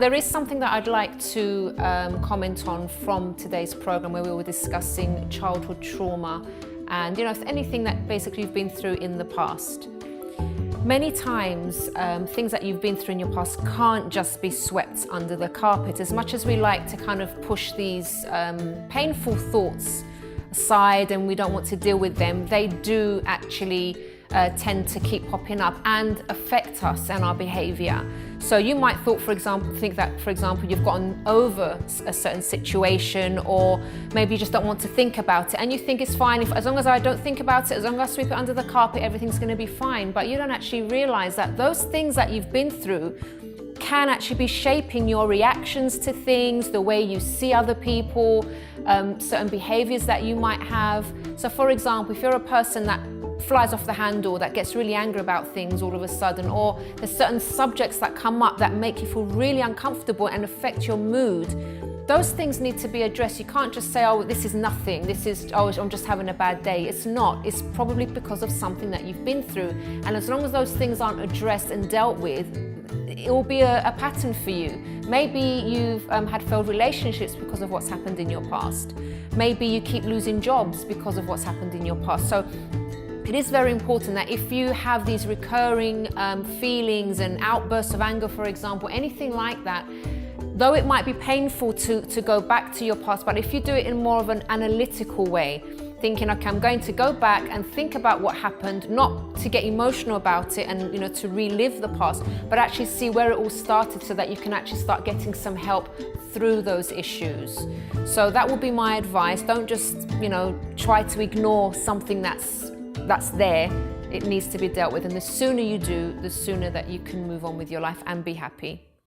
there is something that I'd like to comment on from today's program, where we were discussing childhood trauma and, you know, anything that basically you've been through in the past. Many times, things that you've been through in your past can't just be swept under the carpet. As much as we like to kind of push these painful thoughts aside and we don't want to deal with them, they do actually tend to keep popping up and affect us and our behavior. So you might think that, for example, you've gotten over a certain situation, or maybe you just don't want to think about it, and you think it's fine, as long as I don't think about it, as long as I sweep it under the carpet, everything's going to be fine. But you don't actually realize that those things that you've been through can actually be shaping your reactions to things, the way you see other people, certain behaviors that you might have. So for example, if you're a person that flies off the handle, that gets really angry about things all of a sudden, or there's certain subjects that come up that make you feel really uncomfortable and affect your mood, those things need to be addressed. You can't just say, oh, this is nothing, I'm just having a bad day. It's not. It's probably because of something that you've been through. And as long as those things aren't addressed and dealt with, it will be a pattern for you. Maybe you've had failed relationships because of what's happened in your past. Maybe you keep losing jobs because of what's happened in your past. So it is very important that if you have these recurring feelings and outbursts of anger, for example, anything like that, though it might be painful to go back to your past, but if you do it in more of an analytical way, thinking, okay, I'm going to go back and think about what happened, not to get emotional about it and, you know, to relive the past, but actually see where it all started, so that you can actually start getting some help through those issues. So that will be my advice. Don't just, you know, try to ignore something that's there. It needs to be dealt with, and the sooner you do, the sooner that you can move on with your life and be happy.